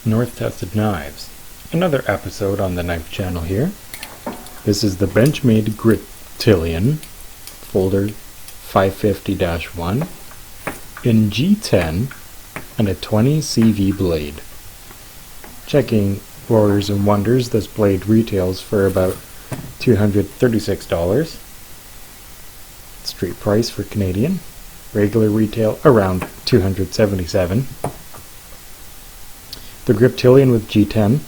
North Tested Knives. Another episode on the knife channel here. This is the Benchmade Griptillian folder 550-1 in G10 and a 20 CV blade. Checking Warriors and Wonders, this blade retails for about $236. Street price for Canadian. Regular retail around $277. The Griptillian with G10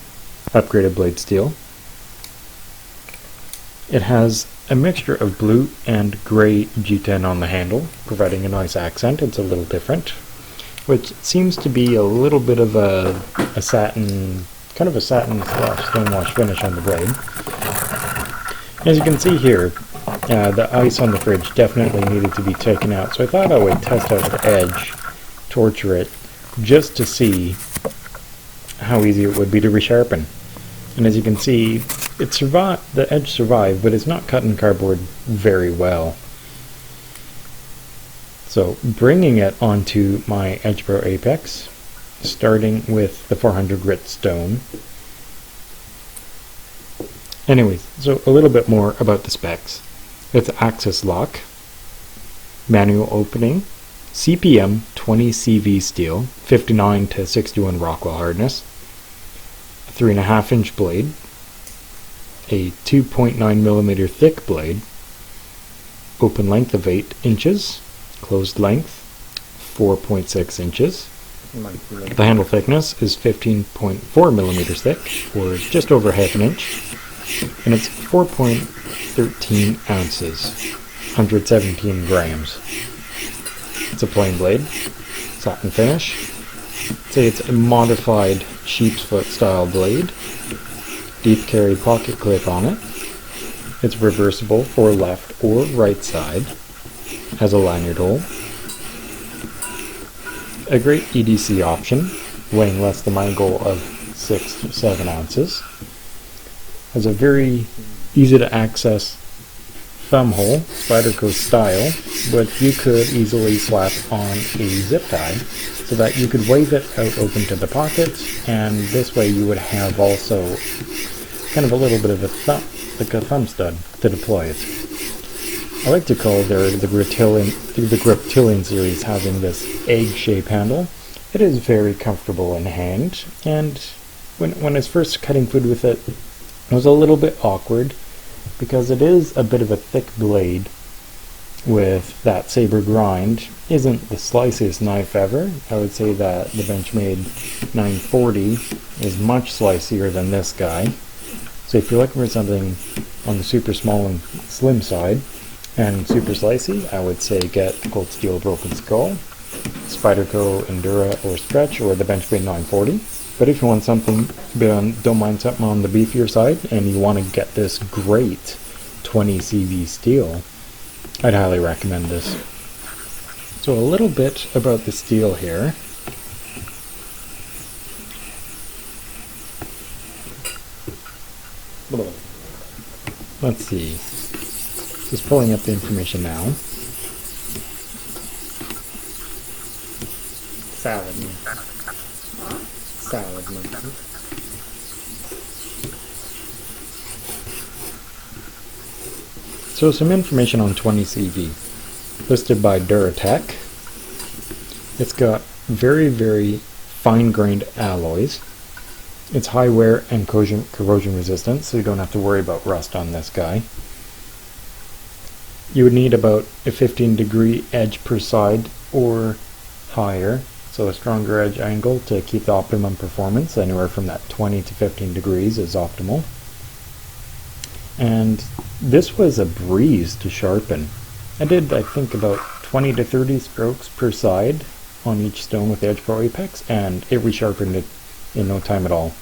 upgraded blade steel. It has a mixture of blue and grey G10 on the handle, providing a nice accent. It's a little different, which seems to be a little bit of a satin, kind of a satin / stonewash finish on the blade. As you can see here, the ice on the fridge definitely needed to be taken out, so I thought I would test out the edge, torture it, just to see how easy it would be to resharpen. And as you can see, it survived, the edge survived, but it's not cut in cardboard very well. So bringing it onto my Edge Pro Apex, starting with the 400 grit stone. Anyways, so a little bit more about the specs. It's axis lock, manual opening, CPM 20 CV steel, 59 to 61 Rockwell hardness, 3.5 inch blade, a 2.9mm thick blade, open length of 8 inches, closed length 4.6 inches. The handle thickness is 15.4mm thick, or just over half an inch, and it's 4.13 ounces, 117 grams. It's a plain blade, satin finish. Say it's a modified sheep's foot style blade, deep carry pocket clip on it. It's reversible for left or right side, has a lanyard hole. A great EDC option, weighing less than my goal of 6 to 7 ounces. Has a very easy to access thumb hole, Spyderco style, which you could easily slap on a zip tie so that you could wave it out open to the pocket, and this way you would have also kind of a little bit of a thumb stud to deploy it. I like to call the Griptillian series having this egg-shaped handle. It is very comfortable in hand, and when I was first cutting food with it, it was a little bit awkward because it is a bit of a thick blade with that saber grind. Isn't the sliciest knife ever. I would say that the Benchmade 940 is much slicier than this guy. So if you're looking for something on the super small and slim side and super slicey, I would say get Cold Steel Broken Skull, Spyderco Endura or Stretch, or the Benchmade 940. But if you want something, don't mind something on the beefier side, and you want to get this great 20 CV steel, I'd highly recommend this. So a little bit about the steel here. Let's see. Just pulling up the information now. Salad. So some information on 20 CV, listed by Duratech. It's got very, very fine-grained alloys. It's high wear and corrosion resistant, so you don't have to worry about rust on this guy. You would need about a 15-degree edge per side or higher, so a stronger edge angle to keep the optimum performance. Anywhere from that 20 to 15 degrees is optimal. And this was a breeze to sharpen. I did, I think, about 20 to 30 strokes per side on each stone with the Edge Pro Apex, and it resharpened it in no time at all.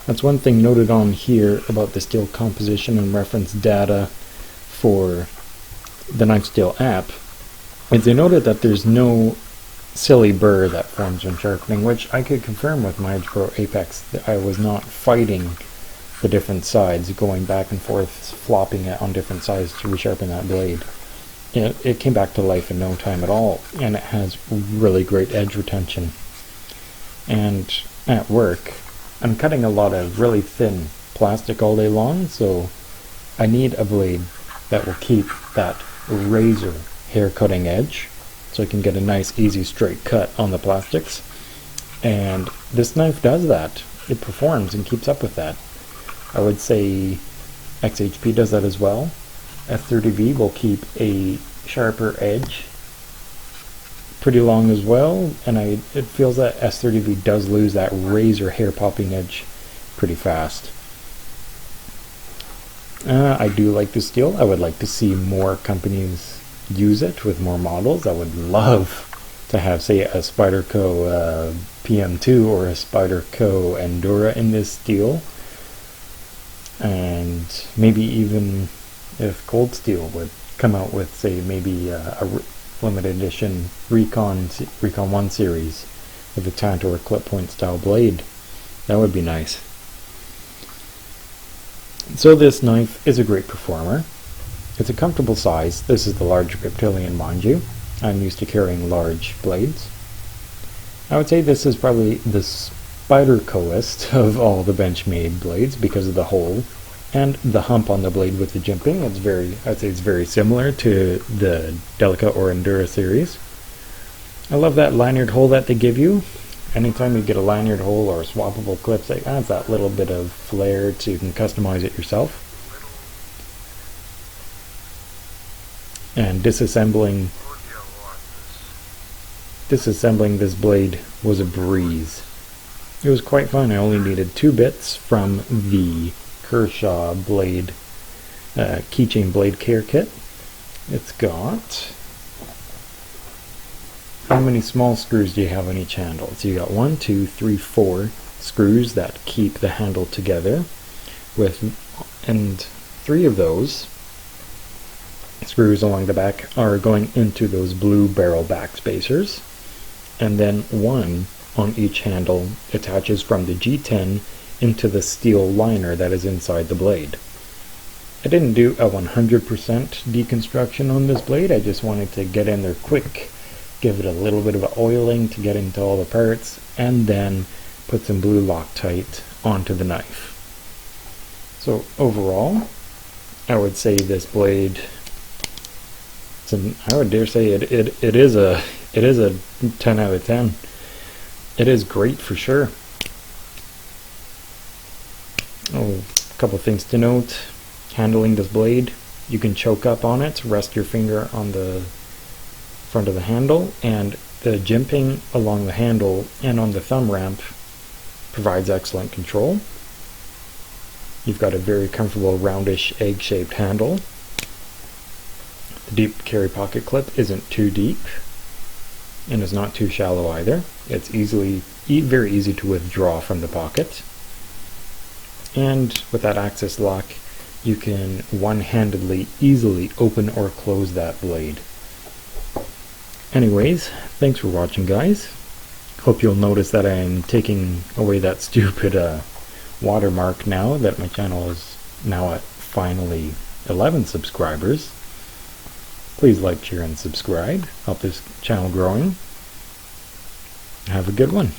That's one thing noted on here about the steel composition and reference data for the Knife Steel app, is they noted that there's no silly burr that forms when sharpening, which I could confirm with my Edge Pro Apex. That I was not fighting the different sides, going back and forth, flopping it on different sides to resharpen that blade. It came back to life in no time at all, and it has really great edge retention. And at work, I'm cutting a lot of really thin plastic all day long, so I need a blade that will keep that razor hair cutting edge so I can get a nice easy straight cut on the plastics. And this knife does that. It performs and keeps up with that. I would say XHP does that as well. S30V will keep a sharper edge pretty long as well, and it feels that S30V does lose that razor hair popping edge pretty fast. I do like the steel. I would like to see more companies use it with more models. I would love to have, say, a Spyderco PM2 or a Spyderco Endura in this steel, and maybe even if Cold Steel would come out with, say, maybe a limited edition Recon 1 series with a Tantor clip point style blade. That would be nice. So this knife is a great performer. It's a comfortable size. This is the large Griptillian, mind you. I'm used to carrying large blades. I would say this is probably the Spydercoest of all the Benchmade blades because of the hole and the hump on the blade with the jimping. I'd say it's very similar to the Delica or Endura series. I love that lanyard hole that they give you. Anytime you get a lanyard hole or swappable clips, it adds that little bit of flair so you can customize it yourself. And disassembling this blade was a breeze. It was quite fun. I only needed 2 bits from the Kershaw blade keychain blade care kit. It's got, how many small screws do you have on each handle? So you got 1, 2, 3, 4 screws that keep the handle together and 3 of those screws along the back are going into those blue barrel back spacers, and then 1 on each handle attaches from the G10 into the steel liner that is inside the blade. I didn't do a 100% deconstruction on this blade. I just wanted to get in there quick, give it a little bit of an oiling to get into all the parts, and then put some blue Loctite onto the knife. So overall, I would say this blade, I would dare say it is a 10 out of 10. It is great for sure. Oh, a couple things to note. Handling this blade, you can choke up on it, rest your finger on the front of the handle, and the jimping along the handle and on the thumb ramp provides excellent control. You've got a very comfortable roundish egg-shaped handle. The deep carry pocket clip isn't too deep and is not too shallow either. It's very easy to withdraw from the pocket. And with that access lock, you can one-handedly easily open or close that blade. Anyways, thanks for watching, guys. Hope you'll notice that I am taking away that stupid watermark now that my channel is now at finally 11 subscribers. Please like, share, and subscribe. Help this channel growing. Have a good one.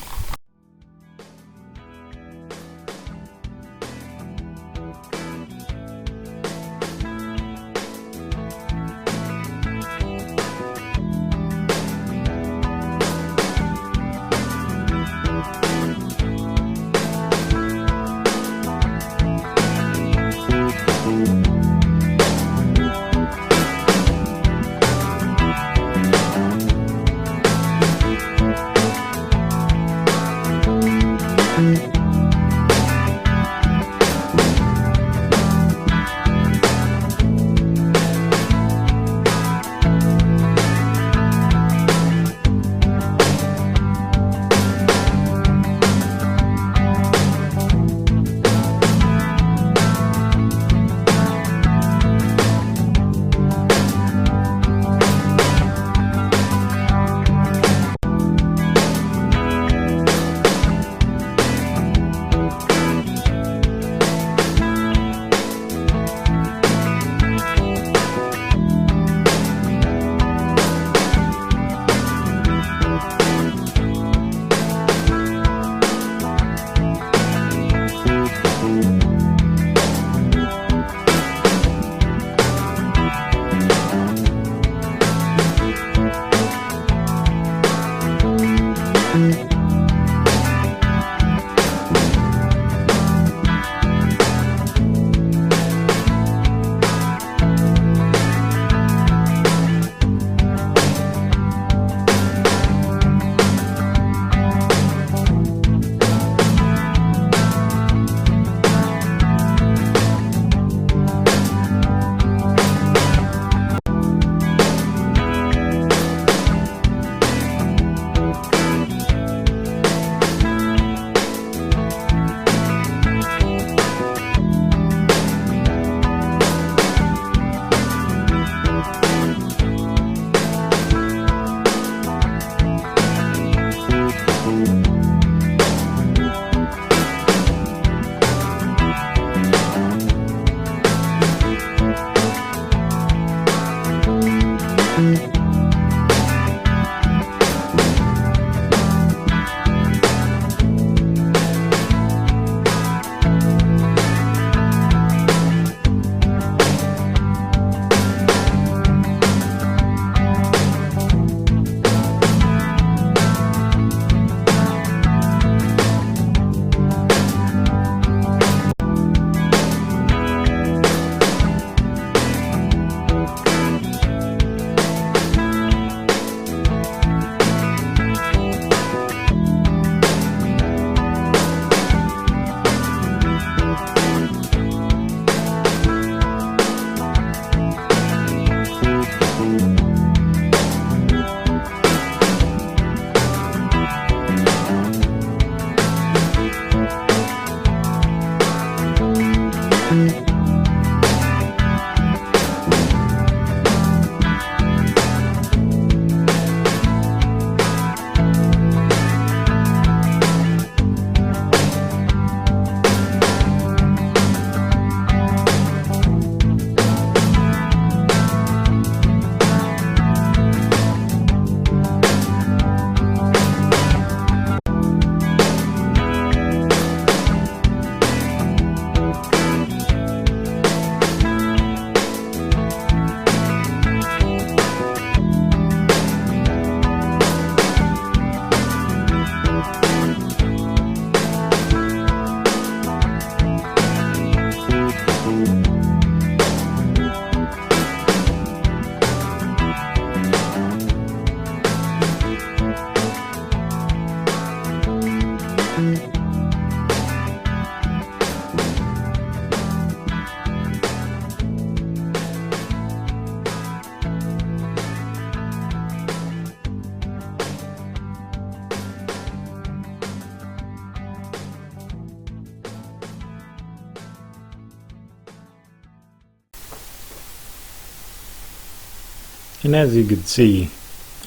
And as you can see,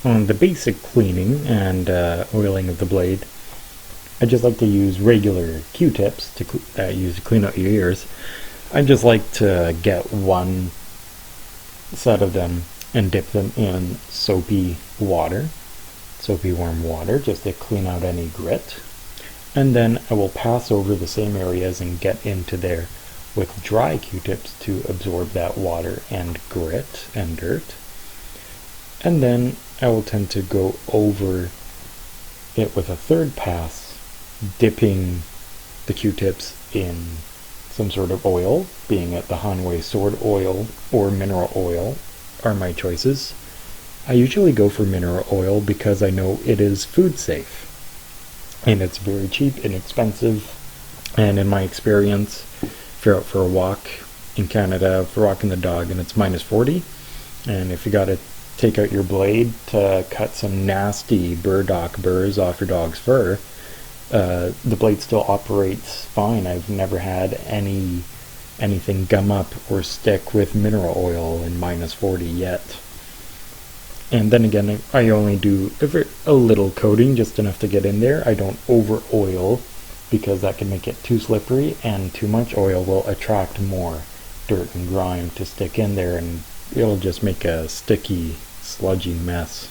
on the basic cleaning and oiling of the blade, I just like to use regular Q-tips to use to clean out your ears. I just like to get one set of them and dip them in soapy water, soapy warm water, just to clean out any grit. And then I will pass over the same areas and get into there with dry Q-tips to absorb that water and grit and dirt. And then I will tend to go over it with a third pass, dipping the Q-tips in some sort of oil, being it the Hanwei sword oil or mineral oil are my choices. I usually go for mineral oil because I know it is food safe. And it's very cheap, inexpensive, and in my experience, if you're out for a walk in Canada, for walking the dog and it's minus 40, and if you gotta take out your blade to cut some nasty burdock burrs off your dog's fur, the blade still operates fine. I've never had anything gum up or stick with mineral oil in minus 40 yet. And then again, I only do a little coating, just enough to get in there. I don't over oil because that can make it too slippery, and too much oil will attract more dirt and grime to stick in there, and it'll just make a sticky, sludgy mess.